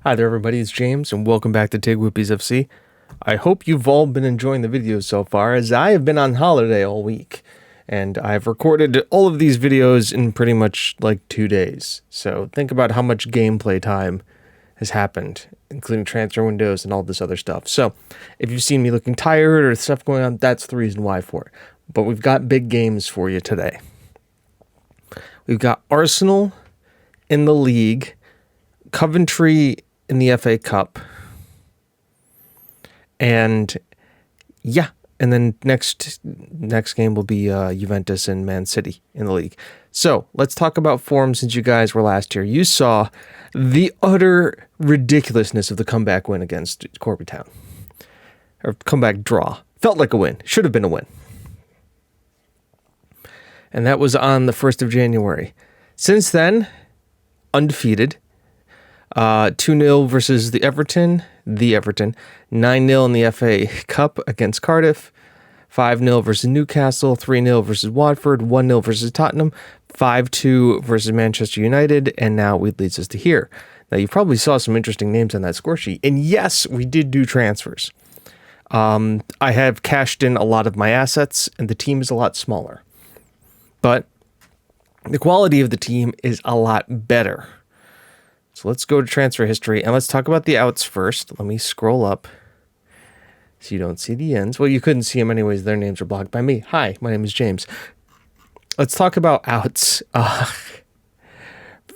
Hi there everybody, it's James and welcome back to TGWPIS FC. I hope you've all been enjoying the videos so far, as I have been on holiday all week. And I've recorded all of these videos in pretty much like 2 days. So think about how much gameplay time has happened, including transfer windows and all this other stuff. So if you've seen me looking tired or stuff going on, that's the reason why for it. But we've got big games for you today. We've got Arsenal in the league, Coventry in the FA Cup, and yeah, and then next game will be Juventus and Man City in the league. So let's talk about form since you guys were last here. You saw the utter ridiculousness of the comeback win against Corby Town. Or comeback draw. Felt like a win. Should have been a win. And that was on the 1st of January. Since then, undefeated. 2-0 versus the Everton. 9-0 in the FA Cup against Cardiff. 5-0 versus Newcastle. 3-0 versus Watford. 1-0 versus Tottenham. 5-2 versus Manchester United. And now it leads us to here. Now, you probably saw some interesting names on that score sheet. And yes, we did do transfers. I have cashed in a lot of my assets, and the team is a lot smaller. But the quality of the team is a lot better. So let's go to transfer history, and let's talk about the outs first. Let me scroll up so you don't see the ends. Well, you couldn't see them anyways. Their names are blocked by me. Hi, my name is James. Let's talk about outs.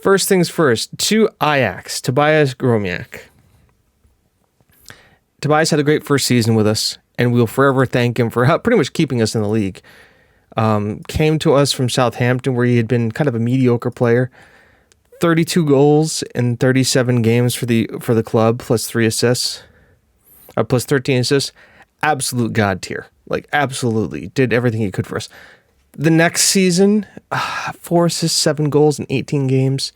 First things first, to Ajax, Tobias Gromiak. Tobias had a great first season with us, and we'll forever thank him for pretty much keeping us in the league. Came to us from Southampton, where he had been kind of a mediocre player. 32 goals in 37 games for the club, plus 3 assists, plus 13 assists. Absolute god tier. Like, absolutely. Did everything he could for us. The next season, 4 assists, 7 goals in 18 games.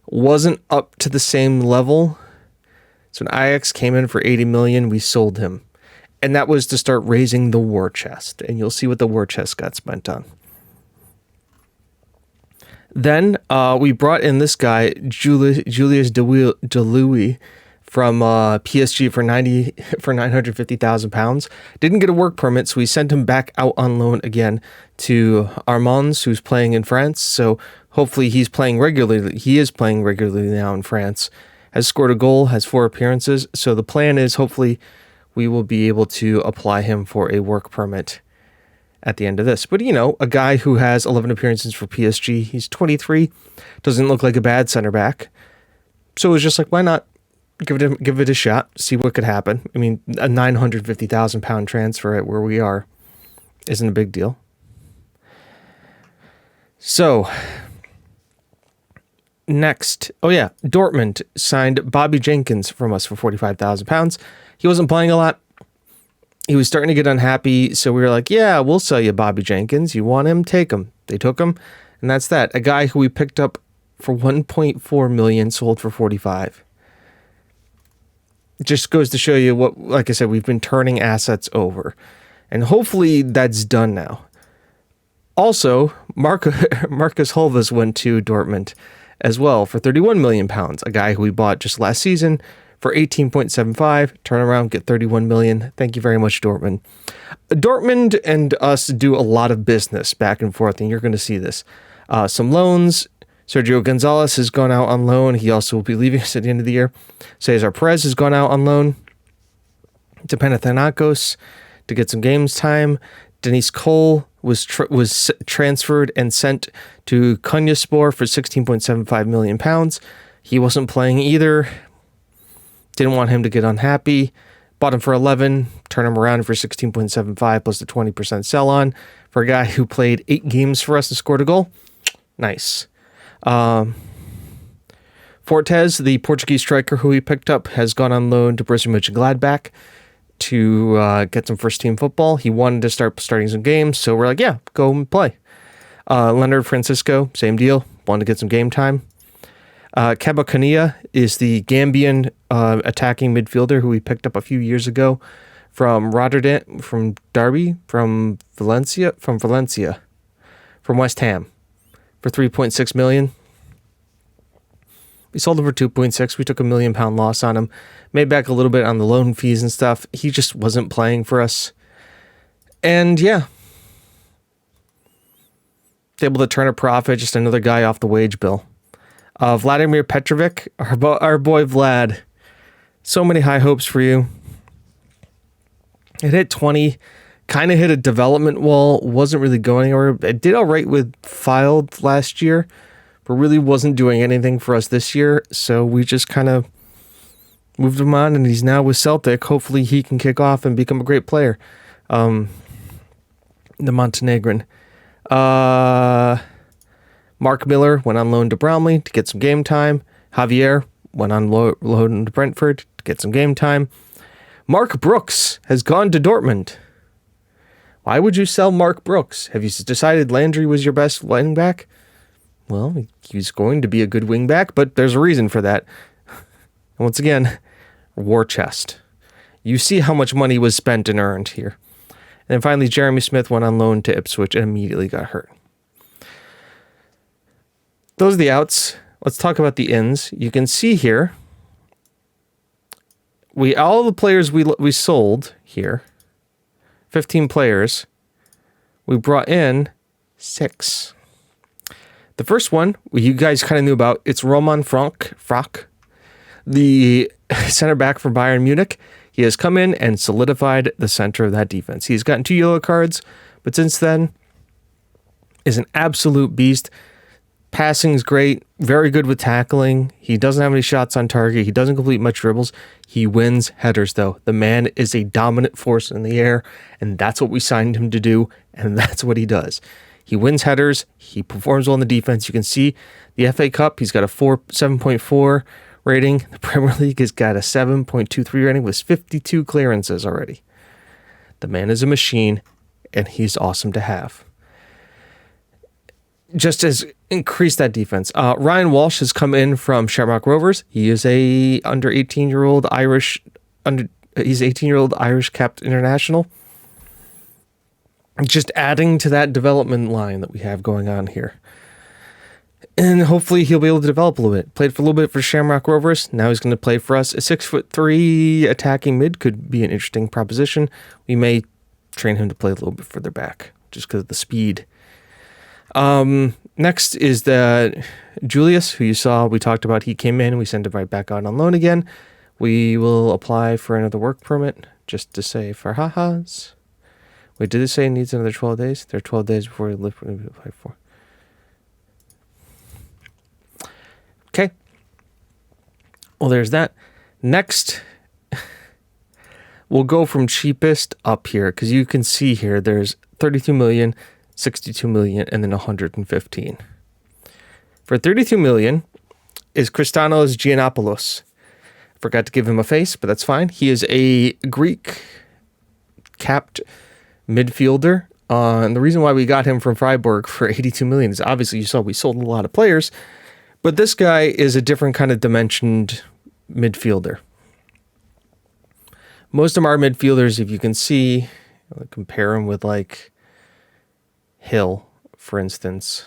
Wasn't up to the same level. So when Ajax came in for 80 million, we sold him. And that was to start raising the war chest. And you'll see what the war chest got spent on. Then we brought in this guy, Julius Delouis, from PSG for £950,000. Didn't get a work permit, so we sent him back out on loan again to Armans, who's playing in France. So hopefully he's playing regularly. He is playing regularly now in France. Has scored a goal, has 4 appearances. So the plan is hopefully we will be able to apply him for a work permit at the end of this. But, you know, a guy who has 11 appearances for PSG, he's 23, doesn't look like a bad center back. So it was just like, why not give it a shot, see what could happen. I mean, a £950,000 transfer at where we are isn't a big deal. So next, Dortmund signed Bobby Jenkins from us for £45,000. He wasn't playing a lot. He was starting to get unhappy, so we were like, yeah, we'll sell you Bobby Jenkins. You want him? Take him. They took him, and that's that. A guy who we picked up for 1.4 million, sold for 45. It just goes to show you what, like I said, we've been turning assets over, and hopefully that's done now. Also, Marcus Hulvas went to Dortmund as well for 31 million pounds, a guy who we bought just last season for 18.75, turn around, get 31 million. Thank you very much, Dortmund. Dortmund and us do a lot of business back and forth, and you're going to see this. Some loans. Sergio Gonzalez has gone out on loan. He also will be leaving us at the end of the year. Cesar Perez has gone out on loan to Panathinaikos to get some games time. Denise Cole was transferred and sent to Konyaspor for 16.75 million pounds. He wasn't playing either. Didn't want him to get unhappy. Bought him for 11, turn him around for 16.75 plus the 20% sell on for a guy who played 8 games for us and scored a goal. Nice. Fortes, the Portuguese striker who we picked up, has gone on loan to Borussia Mönchengladbach to get some first team football. He wanted to start starting some games, so we're like, yeah, go and play. Leonard Francisco, same deal. Wanted to get some game time. Keba Kania is the Gambian attacking midfielder who we picked up a few years ago from Rotterdam, from Derby, from Valencia, from West Ham for 3.6 million. We sold him for 2.6. We took £1 million loss on him. Made back a little bit on the loan fees and stuff. He just wasn't playing for us. And yeah. Able to turn a profit. Just another guy off the wage bill. Vladimir Petrovic, our boy Vlad. So many high hopes for you. It hit 20. Kind of hit a development wall. Wasn't really going anywhere. It did all right with Filed last year. But really wasn't doing anything for us this year. So we just kind of moved him on. And he's now with Celtic. Hopefully he can kick off and become a great player. The Montenegrin. Mark Miller went on loan to Bromley to get some game time. Javier went on loan to Brentford to get some game time. Mark Brooks has gone to Dortmund. Why would you sell Mark Brooks? Have you decided Landry was your best wing back? Well, he's going to be a good wing back, but there's a reason for that. And once again, war chest. You see how much money was spent and earned here. And then finally, Jeremy Smith went on loan to Ipswich and immediately got hurt. Those are the outs. Let's talk about the ins. You can see here, all the players we sold here, 15 players, we brought in 6. The first one, you guys kind of knew about, it's Roman Frank, the center back from Bayern Munich. He has come in and solidified the center of that defense. He's gotten 2 yellow cards, but since then is an absolute beast. Passing's great, very good with tackling. He doesn't have any shots on target. He doesn't complete much dribbles. He wins headers, though. The man is a dominant force in the air, and that's what we signed him to do, and that's what he does. He wins headers. He performs well in the defense. You can see the FA Cup, he's got a 7.4 rating. The Premier League has got a 7.23 rating with 52 clearances already. The man is a machine, and he's awesome to have. Just as increased that defense. Ryan Walsh has come in from Shamrock Rovers. He is a under 18-year-old Irish. He's 18-year-old Irish capped international. Just adding to that development line that we have going on here. And hopefully he'll be able to develop a little bit. Played for a little bit for Shamrock Rovers. Now he's going to play for us. A 6'3" attacking mid could be an interesting proposition. We may train him to play a little bit further back just because of the speed. Next is the Julius, who you saw, we talked about. He came in, we sent him right back out on loan again. We will apply for another work permit just to say for ha-has. Wait, did it say it needs another 12 days? There are 12 days before we apply for. Okay. Well, there's that. Next, we'll go from cheapest up here because you can see here there's 32 million, 62 million, and then 115. For 32 million is Christanos Giannopoulos. Forgot to give him a face, but that's fine. He is a Greek capped midfielder. And the reason why we got him from Freiburg for 82 million is obviously you saw we sold a lot of players, but this guy is a different kind of dimensioned midfielder. Most of our midfielders, if you can see, compare him with like Hill, for instance.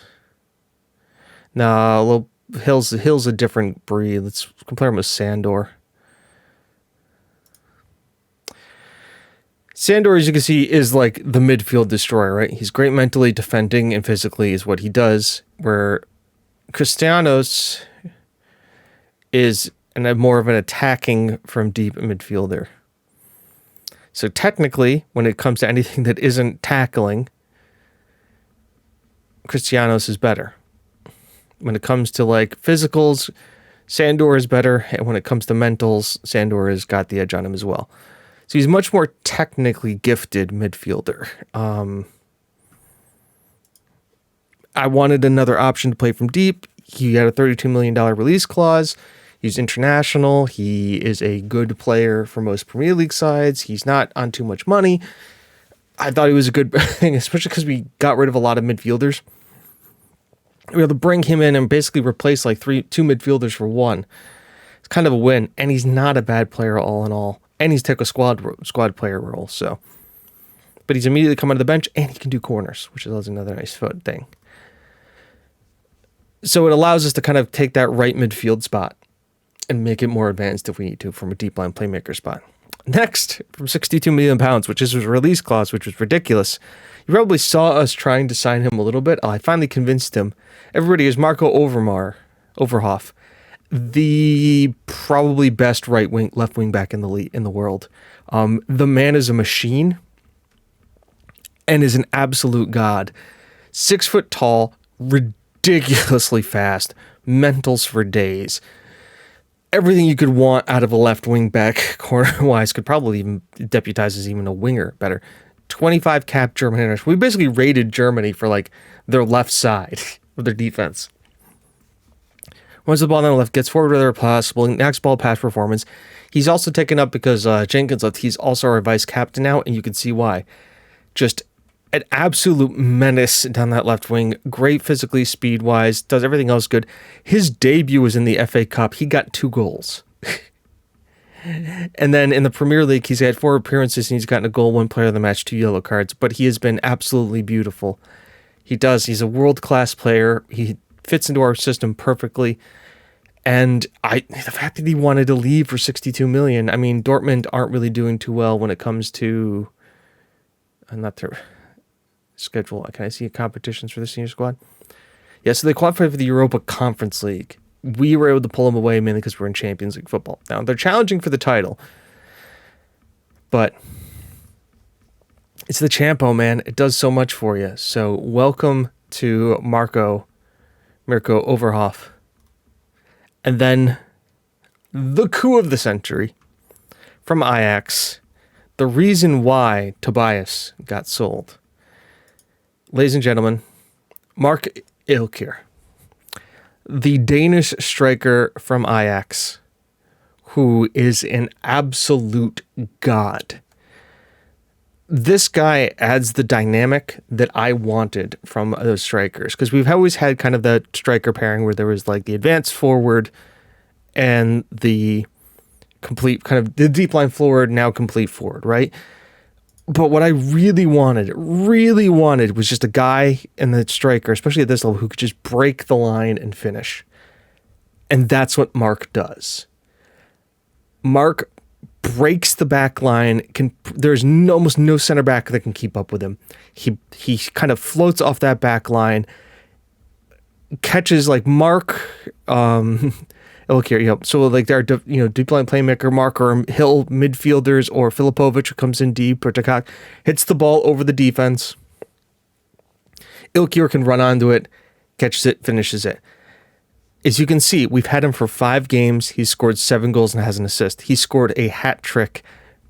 Nah, Hill's a different breed. Let's compare him with Sandor. Sandor, as you can see, is like the midfield destroyer, right? He's great mentally, defending, and physically is what he does. Where Christianos is more of an attacking from deep midfielder. So technically, when it comes to anything that isn't tackling, Christianos is better. When it comes to like physicals, Sandor is better. And when it comes to mentals, Sandor has got the edge on him as well. So he's much more technically gifted midfielder. I wanted another option to play from deep. He had a $32 million release clause. He's international. He is a good player for most Premier League sides. He's not on too much money. I thought he was a good thing, especially because we got rid of a lot of midfielders. We were able to bring him in and basically replace like two midfielders for one. It's kind of a win, and he's not a bad player all in all. And he's took a squad player role, so. But he's immediately come onto the bench, and he can do corners, which is another nice thing. So it allows us to kind of take that right midfield spot. and make it more advanced if we need to from a deep line playmaker spot. Next, from 62 million pounds, which is his release clause, which was ridiculous. You probably saw us trying to sign him a little bit. I finally convinced him. Everybody is Marco Overhoff, the probably best left wing back in the world. The man is a machine and is an absolute god. 6 foot tall, ridiculously fast, mentals for days. Everything you could want out of a left wing back corner-wise could probably even deputize as even a winger better. 25 cap German international. We basically rated Germany for like their left side of their defense. Once the ball on the left gets forward with their possible next ball pass performance. He's also taken up because Jenkins left. He's also our vice captain now, and you can see why. Just an absolute menace down that left wing. Great physically, speed-wise. Does everything else good. His debut was in the FA Cup. He got 2 goals. And then in the Premier League, he's had 4 appearances and he's gotten a goal, 1 player of the match, 2 yellow cards. But he has been absolutely beautiful. He does. He's a world-class player. He fits into our system perfectly. And the fact that he wanted to leave for 62 million, I mean, Dortmund aren't really doing too well when it comes to not their schedule. Can I see competitions for the senior squad? Yeah, so they qualified for the Europa Conference League. We were able to pull them away mainly because we're in Champions League football. Now, they're challenging for the title, but it's the Champo, man. It does so much for you. So welcome to Mirko Overhoff. And then the coup of the century from Ajax. The reason why Tobias got sold. Ladies and gentlemen, Mark Ilkir, the Danish striker from Ajax, who is an absolute god. This guy adds the dynamic that I wanted from those strikers, because we've always had kind of the striker pairing where there was like the advanced forward and the complete kind of the deep line forward, now complete forward, right? But what I really wanted was just a guy in the striker, especially at this level, who could just break the line and finish. And that's what Mark does. Mark breaks the back line. There's almost no center back that can keep up with him. He kind of floats off that back line, catches like Mark. Look here, so like our deep line playmaker Mark or Hill midfielders or Filipovic who comes in deep or Takak hits the ball over the defense. Ilkir can run onto it, catches it, finishes it. As you can see, we've had him for 5 games. He's scored 7 goals and has an assist. He scored a hat trick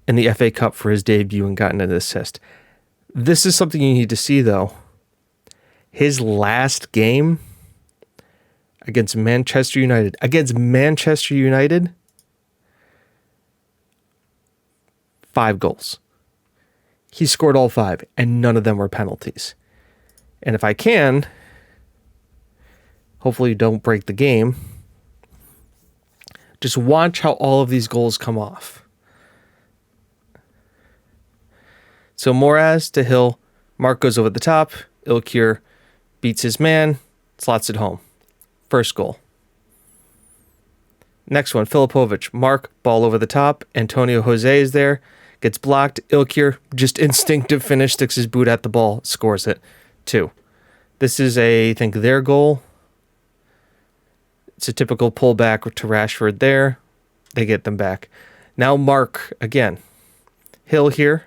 in the FA Cup for his debut and gotten an assist. This is something you need to see, though. His last game against Manchester United. 5 goals. He scored all 5, and none of them were penalties. And if I can, hopefully you don't break the game, just watch how all of these goals come off. So Moraz to Hill, Mark goes over the top, Ilkir beats his man, slots it home. First goal. Next one, Filipovic. Mark, ball over the top. Antonio Jose is there. Gets blocked. Ilkir, just instinctive finish, sticks his boot at the ball, scores it. 2. This is I think their goal. It's a typical pullback to Rashford there. They get them back. Now Mark again. Hill here.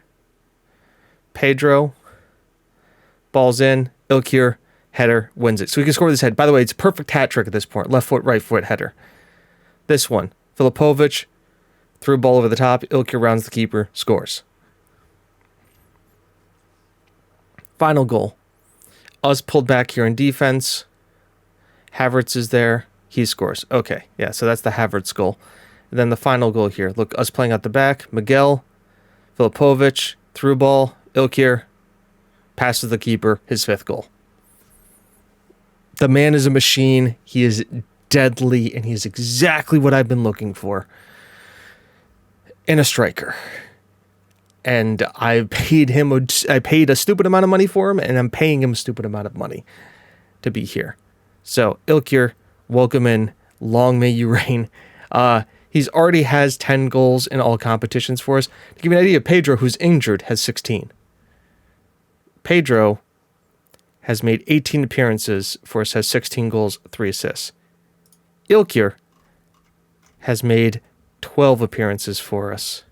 Pedro. Ball's in. Ilkir. Header, wins it. So he can score this head. By the way, it's a perfect hat trick at this point. Left foot, right foot, header. This one, Filipovic, threw a ball over the top. Ilkir rounds the keeper, scores. Final goal. Us pulled back here in defense. Havertz is there. He scores. Okay, yeah, so that's the Havertz goal. And then the final goal here. Look, us playing out the back. Miguel, Filipovic, threw ball. Ilkir, passes the keeper, his 5th goal. The man is a machine. He is deadly, and he's exactly what I've been looking for in a striker. And I paid a stupid amount of money for him, and I'm paying him a stupid amount of money to be here. So, Ilkir, welcome in. Long may you reign. He's already has 10 goals in all competitions for us. To give you an idea, Pedro, who's injured, has 16. Pedro has made 18 appearances for us, has 16 goals, 3 assists. Ilkir has made 12 appearances for us.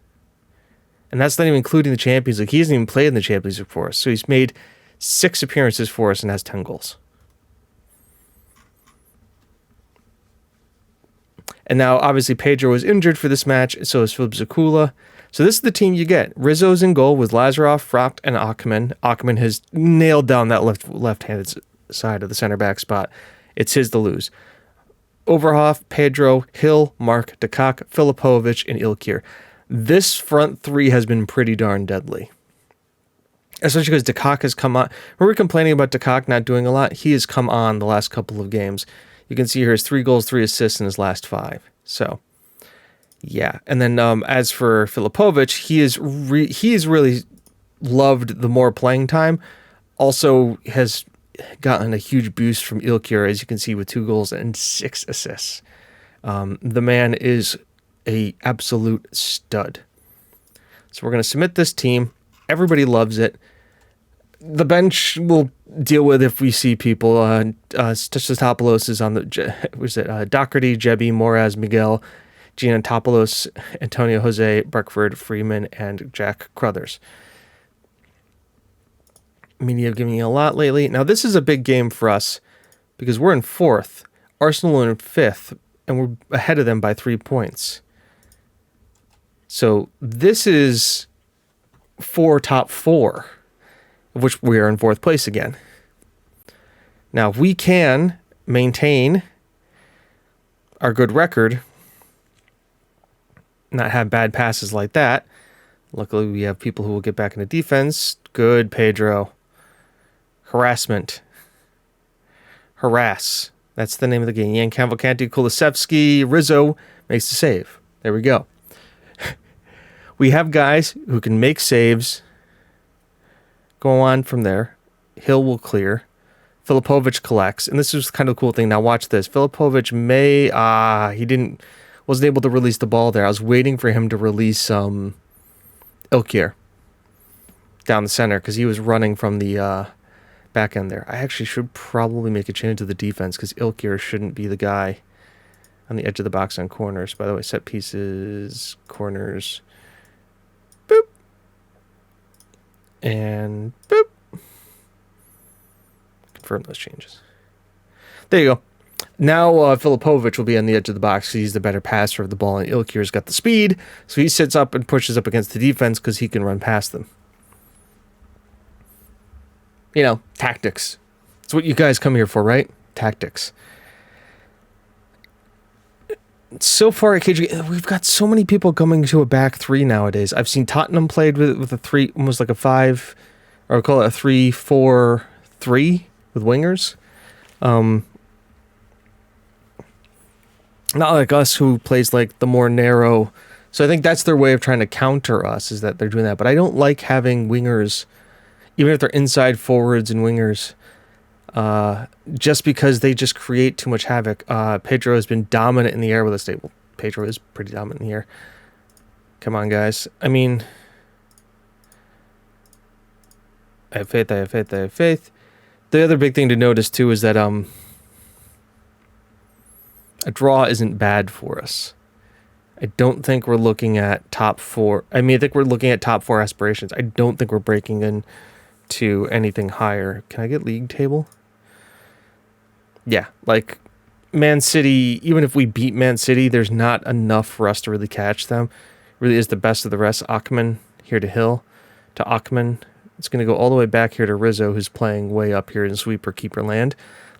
And that's not even including the Champions League. He hasn't even played in the Champions League for us. So he's made 6 appearances for us and has 10 goals. And now, obviously, Pedro is injured for this match, so is Philip Zakula. So this is the team you get. Rizzo's in goal with Lazarov, Frocht, and Ackerman. Ackerman has nailed down that left-handed side of the center-back spot. It's his to lose. Overhoff, Pedro, Hill, Mark, Dekak, Filipovic, and Ilkir. This front three has been pretty darn deadly. Especially because Dekak has come on. We were complaining about Dekak not doing a lot. He has come on the last couple of games. You can see here his 3 goals, 3 assists in his last 5. So, yeah. And then as for Filipovic, he is really loved the more playing time. Also has gotten a huge boost from Ilkir, as you can see, with 2 goals and 6 assists. The man is a absolute stud. So we're going to submit this team. Everybody loves it. The bench will deal with if we see people. Stachopoulos is on the... Doherty, Jebby, Moraz, Miguel, Giannopoulos, Antonio Jose, Burkford, Freeman, and Jack Crothers. Media giving you a lot lately. Now, this is a big game for us because we're in 4th. Arsenal are in 5th, and we're ahead of them by 3 points. So this is for top 4, of which we are in 4th place again. Now, if we can maintain our good record, not have bad passes like that. Luckily, we have people who will get back into defense. Good, Pedro. Harassment. Harass. That's the name of the game. Yan Cavalcanti, Kulusevski, Rizzo makes the save. There we go. We have guys who can make saves. Go on from there. Hill will clear. Filipovic collects. And this is kind of a cool thing. Now watch this. Filipovic wasn't able to release the ball there. I was waiting for him to release Ilkir down the center because he was running from the back end there. I actually should probably make a change to the defense because Ilkir shouldn't be the guy on the edge of the box on corners. By the way, set pieces, corners, boop, and boop. Confirm those changes. There you go. Now Filipovic will be on the edge of the box because he's the better passer of the ball, and Ilkir's got the speed, so he sits up and pushes up against the defense because he can run past them. You know, tactics. It's what you guys come here for, right? Tactics. So far at KG, we've got so many people coming to a back 3 nowadays. I've seen Tottenham played with a 3, almost like a 5, or I'll call it a 3-4-3 with wingers. Not like us who plays like the more narrow. So I think that's their way of trying to counter us, is that they're doing that. But I don't like having wingers, even if they're inside forwards and wingers, just because they just create too much havoc. Pedro has been dominant in the air with us. Well, Pedro is pretty dominant in the air. Come on, guys. I mean, I have faith, I have faith, I have faith. The other big thing to notice, too, is that a draw isn't bad for us. I don't think we're looking at top 4. I mean, I think we're looking at top 4 aspirations. I don't think we're breaking into anything higher. Can I get league table? Yeah, like Man City, even if we beat Man City, there's not enough for us to really catch them. Really is the best of the rest. Ackerman here to Hill, to Ackerman. It's going to go all the way back here to Rizzo, who's playing way up here in sweeper keeper land.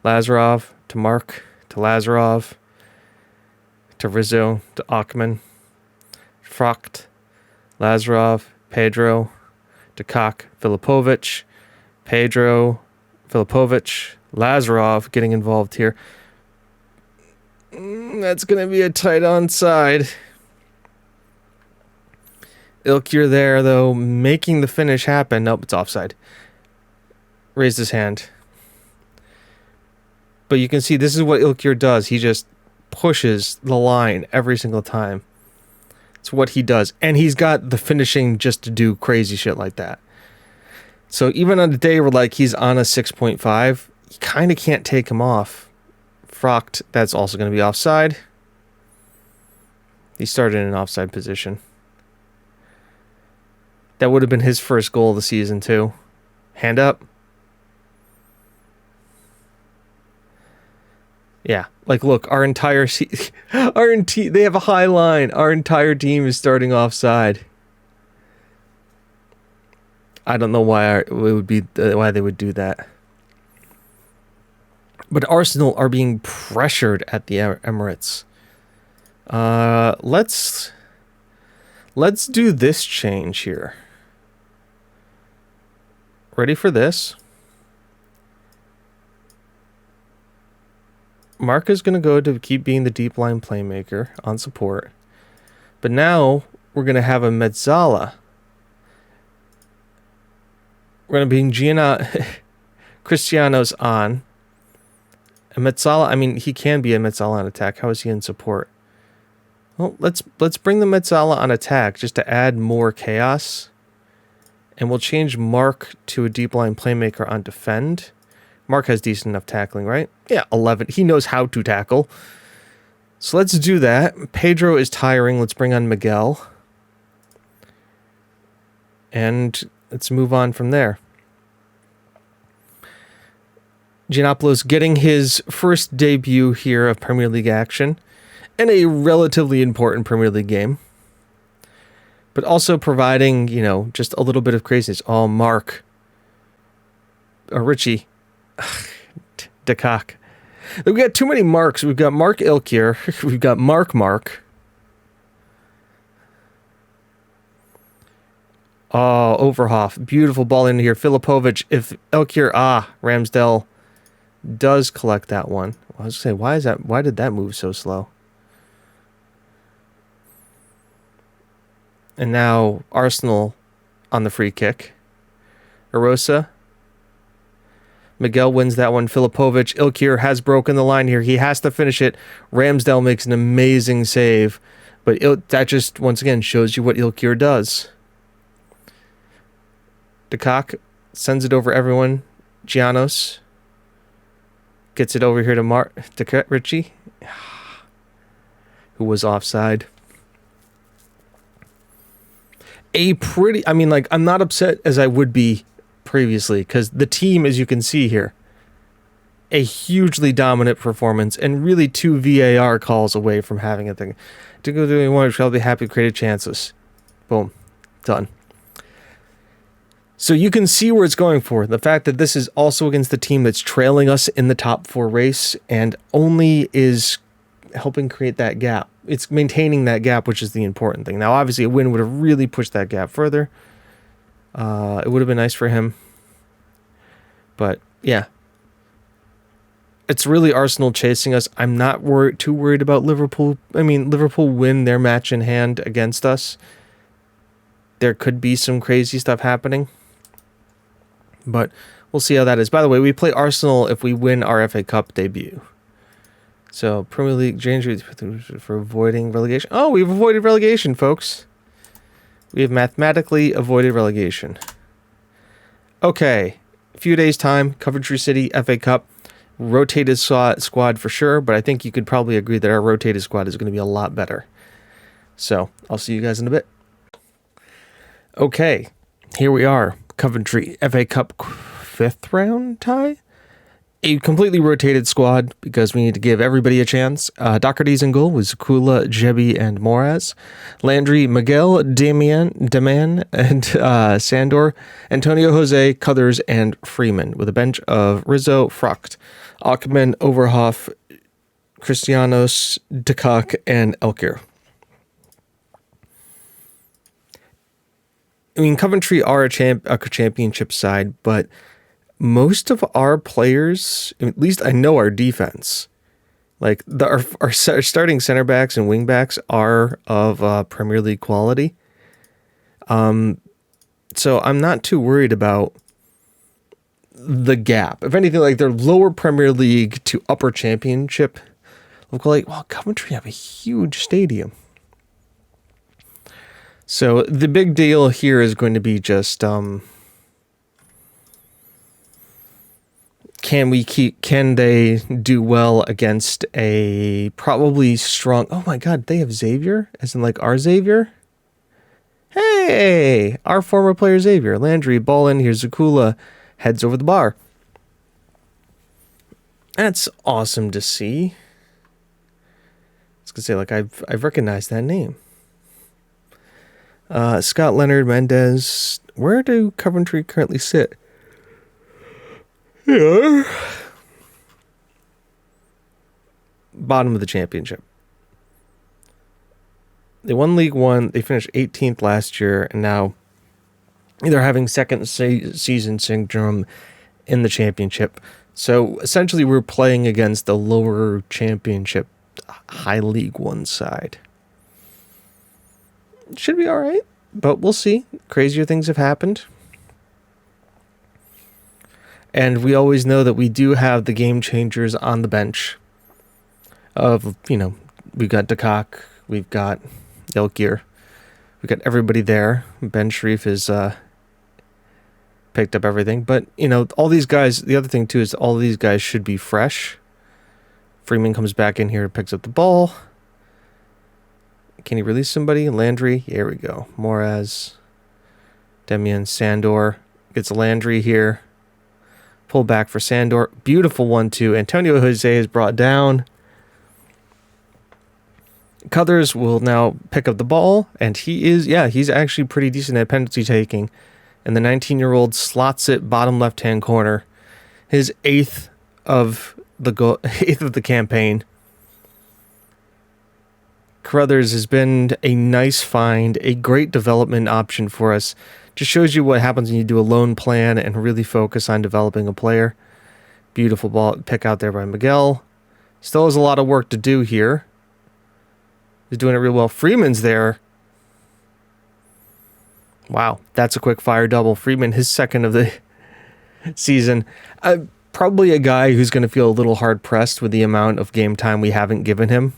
Lazarov to Mark, to Lazarov, to Rizzo, to Ackerman, Frocht, Lazarov, Pedro, to Kak, Filipovic, Pedro, Filipovic, Lazarov getting involved here. That's going to be a tight onside. Ilkir there, though, making the finish happen. Nope, it's offside. Raised his hand. But you can see this is what Ilkir does. He just pushes the line every single time. It's what he does. And he's got the finishing just to do crazy shit like that. So even on the day where like he's on a 6.5, you kind of can't take him off. Frocht, that's also going to be offside. He started in an offside position. That would have been his first goal of the season too. Hand up. Yeah, like look, our entire they have a high line. Our entire team is starting offside. I don't know why why they would do that. But Arsenal are being pressured at the Emirates. Let's do this change here. Ready for this? Mark is going to go to keep being the deep line playmaker on support. But now we're going to have a Mezzala. We're going to be Cristiano's on. A Mezzala, I mean, he can be a Mezzala on attack. How is he in support? Well, let's bring the Mezzala on attack just to add more chaos. And we'll change Mark to a deep line playmaker on defend. Mark has decent enough tackling, right? Yeah, 11. He knows how to tackle. So let's do that. Pedro is tiring. Let's bring on Miguel. And let's move on from there. Giannopoulos getting his first debut here of Premier League action in a relatively important Premier League game. But also providing, you know, just a little bit of craziness. Oh, Mark. Or Richie. DeCock. We've got too many Marks. We've got Mark Ilkier. We've got Mark. Oh, Overhoff. Beautiful ball in here. Filipovic. If Ilkier, Ramsdale does collect that one. I was going to say, why did that move so slow? And now Arsenal on the free kick. Arosa. Miguel wins that one. Filipovic. Ilkier has broken the line here. He has to finish it. Ramsdale makes an amazing save. But that just, once again, shows you what Ilkier does. DeCock sends it over everyone. Giannos gets it over here to Richie, who was offside. I'm not upset as I would be previously, because the team, as you can see here, a hugely dominant performance and really 2 VAR calls away from having a thing. To go doing one, shall be happy created chances. Boom. Done. So you can see where it's going for. The fact that this is also against the team that's trailing us in the top 4 race and only is helping create that gap. It's maintaining that gap, which is the important thing. Now, obviously, a win would have really pushed that gap further. It would have been nice for him. But, yeah. It's really Arsenal chasing us. I'm not too worried about Liverpool. I mean, Liverpool win their match in hand against us. There could be some crazy stuff happening. But we'll see how that is. By the way, we play Arsenal if we win our FA Cup debut. So, Premier League change for avoiding relegation. Oh, we've avoided relegation, folks. We have mathematically avoided relegation. Okay. A few days' time. Coventry City, FA Cup. Rotated squad for sure, but I think you could probably agree that our rotated squad is going to be a lot better. So, I'll see you guys in a bit. Okay. Here we are. Coventry, FA Cup 5th round tie? A completely rotated squad because we need to give everybody a chance. Doherty's in goal with Kula, Jebi, and Moraz. Landry, Miguel, Damian, and Sandor. Antonio, Jose, Cuthers, and Freeman with a bench of Rizzo, Frocht, Achman, Overhoff, Cristianos, DeCock, and Elkier. I mean, Coventry are a championship side, but most of our players, at least I know our defense, like our starting center backs and wing backs are of Premier League quality. So I'm not too worried about the gap. If anything, like they're lower Premier League to upper championship Like, well, Coventry have a huge stadium. So the big deal here is going to be just can they do well against a probably strong, oh my god, they have Xavier, as in like our Xavier. Hey, our former player Xavier. Landry, ball in, here's Zakula, heads over the bar. That's awesome to see. I was gonna say, like, I've recognized that name. Scott Leonard, Mendez. Where do Coventry currently sit? Here. Bottom of the championship. They won League One. They finished 18th last year, and now they're having second season syndrome in the championship. So essentially, we're playing against the lower championship, high League One side. Should be all right, but we'll see. Crazier things have happened. And we always know that we do have the game changers on the bench. We've got DeCock, we've got Yelkier, we've got everybody there. Ben Sharif has picked up everything. But, all these guys, the other thing too is all these guys should be fresh. Freeman comes back in here, picks up the ball. Can he release somebody? Landry, here we go. Moraz, Demian, Sandor, gets Landry here. Pull back for Sandor. Beautiful 1-2. Antonio Jose is brought down. Cuthers will now pick up the ball, and he's actually pretty decent at penalty taking. And the 19-year-old slots it bottom left-hand corner. His eighth of the campaign. Carruthers has been a nice find, a great development option for us. Just shows you what happens when you do a loan plan and really focus on developing a player. Beautiful ball pick out there by Miguel. Still has a lot of work to do here. He's doing it real well. Freeman's there. Wow, that's a quick fire double. Freeman, his second of the season. Probably a guy who's going to feel a little hard pressed with the amount of game time we haven't given him.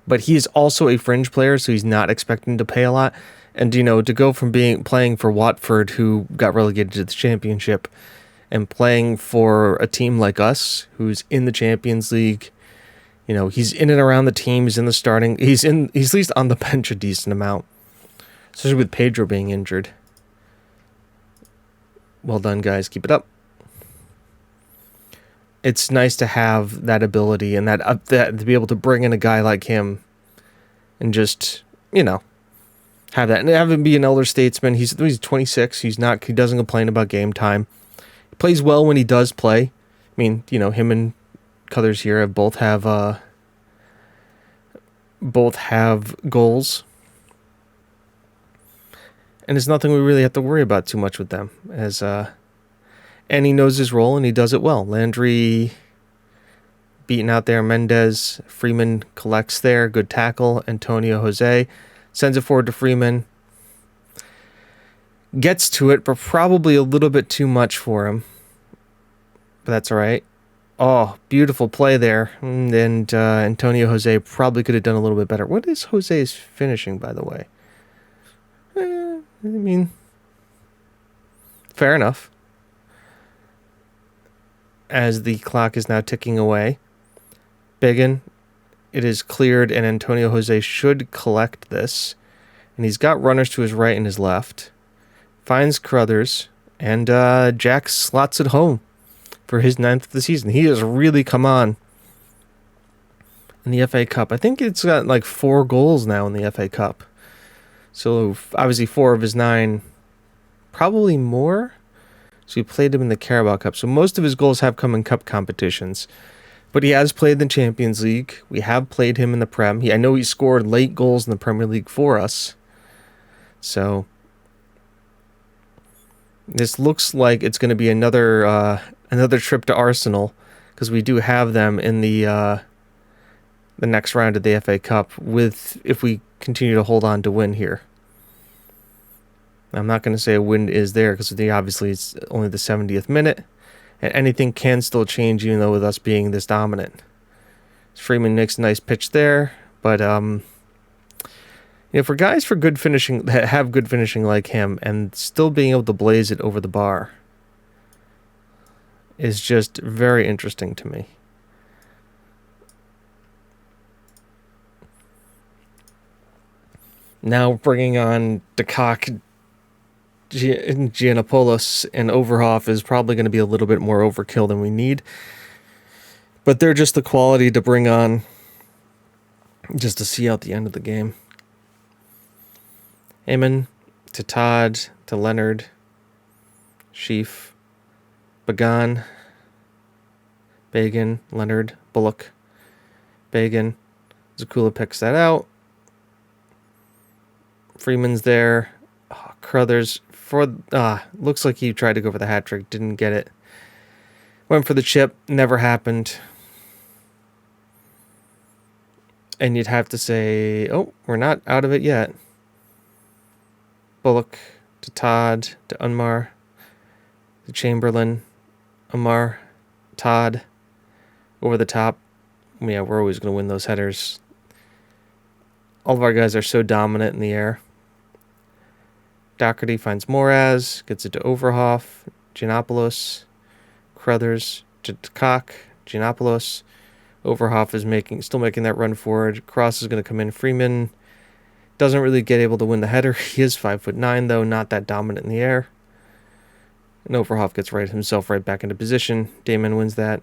But he's also a fringe player, so he's not expecting to pay a lot. And, to go from playing for Watford, who got relegated to the championship, and playing for a team like us, who's in the Champions League, he's in and around the team, he's in the starting, he's at least on the bench a decent amount, especially with Pedro being injured. Well done, guys. Keep it up. It's nice to have that ability and that to be able to bring in a guy like him and just, have that. And have him be an elder statesman. He's 26. He doesn't complain about game time. He plays well when he does play. I mean, him and Cuthers here both have goals. And it's nothing we really have to worry about too much with them. And he knows his role and he does it well. Landry beaten out there. Mendez. Freeman collects there. Good tackle. Antonio Jose sends it forward to Freeman. Gets to it, but probably a little bit too much for him. But that's all right. Oh, beautiful play there. And Antonio Jose probably could have done a little bit better. What is Jose's finishing, by the way? Fair enough. As the clock is now ticking away. Biggin, it is cleared, and Antonio Jose should collect this. And he's got runners to his right and his left. Finds Carruthers, and Jack slots it home for his 9th of the season. He has really come on in the FA Cup. I think it's got like 4 goals now in the FA Cup. So obviously 4 of his 9, probably more. So he played him in the Carabao Cup. So most of his goals have come in cup competitions. But he has played in the Champions League. We have played him in the Prem. I know he scored late goals in the Premier League for us. So this looks like it's going to be another trip to Arsenal, because we do have them in the next round of the FA Cup if we continue to hold on to win here. I'm not going to say a win is there, because obviously it's only the 70th minute, and anything can still change even though with us being this dominant. Freeman makes a nice pitch there, but for guys for good finishing that have good finishing like him and still being able to blaze it over the bar is just very interesting to me. Now bringing on DeCock, Giannopoulos, and Overhoff is probably going to be a little bit more overkill than we need. But they're just the quality to bring on just to see out the end of the game. Eamon to Todd to Leonard, Sheaf, Bagan, Bagan, Leonard, Bullock, Bagan. Zakula picks that out. Freeman's there. Oh, Crothers looks like he tried to go for the hat trick, didn't get it. Went for the chip, never happened. And you'd have to say, oh, we're not out of it yet. Bullock to Todd to Unmar to Chamberlain, Umar, Todd, over the top. Yeah, we're always going to win those headers. All of our guys are so dominant in the air. Doherty finds Moraz, gets it to Overhoff, Giannopoulos, Crothers to Cock, Giannopoulos. Overhoff is still making that run forward. Cross is going to come in. Freeman doesn't really get able to win the header. He is 5'9", though, not that dominant in the air. And Overhoff gets himself right back into position. Damon wins that.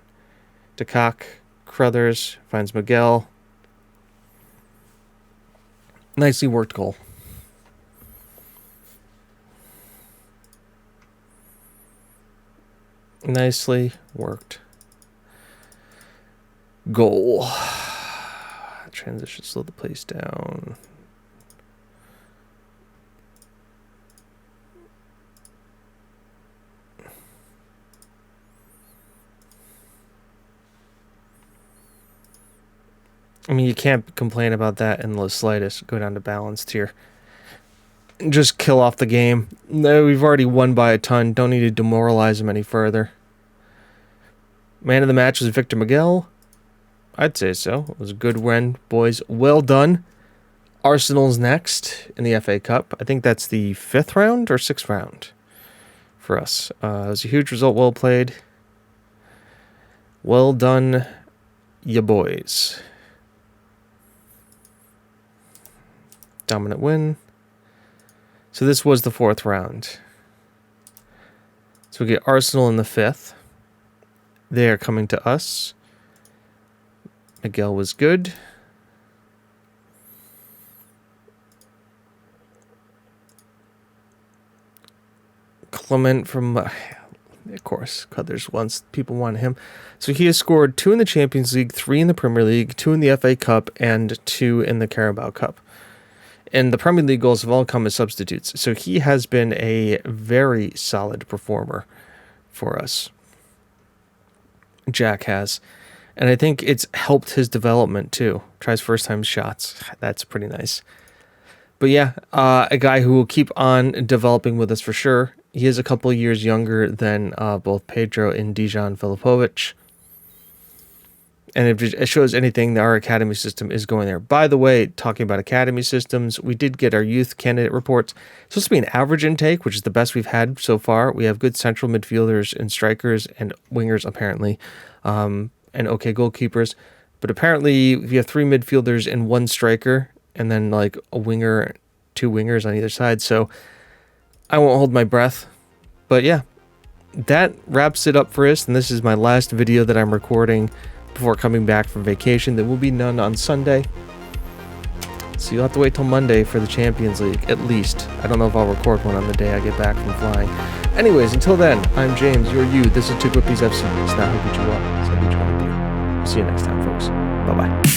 To Cock, Crothers finds Miguel. Nicely worked goal. Nicely worked goal. Transition, slow the pace down. I mean, you can't complain about that in the slightest. Go down to balanced here. Just kill off the game. No, we've already won by a ton. Don't need to demoralize them any further. Man of the match was Victor Miguel. I'd say so. It was a good win, boys. Well done. Arsenal's next in the FA Cup. I think that's the 5th round or 6th round for us. It was a huge result. Well played. Well done, ya boys. Dominant win. So this was the 4th round. So we get Arsenal in the 5th. They are coming to us. Miguel was good. Clement from, of course, Cuthers wants, people want him. So he has scored 2 in the Champions League, 3 in the Premier League, 2 in the FA Cup, and 2 in the Carabao Cup. And the Premier League goals have all come as substitutes. So he has been a very solid performer for us. Jack has. And I think it's helped his development too. Tries first time shots. That's pretty nice. But yeah, a guy who will keep on developing with us for sure. He is a couple of years younger than both Pedro and Dejan Filipovic. And if it shows anything, our academy system is going there. By the way, talking about academy systems, we did get our youth candidate reports. It's supposed to be an average intake, which is the best we've had so far. We have good central midfielders and strikers and wingers, apparently, and okay goalkeepers. But apparently, we have 3 midfielders and 1 striker, and then like a winger, 2 wingers on either side. So I won't hold my breath. But yeah, that wraps it up for us. And this is my last video that I'm recording before coming back from vacation. There will be none on Sunday, so you'll have to wait till Monday for the Champions League, at least. I don't know if I'll record one on the day I get back from flying. Anyways, until then, I'm James, you're you, this is TGWPIS FC. It's not who beat you up, it's who beat you want to do. See you next time, folks. Bye-bye.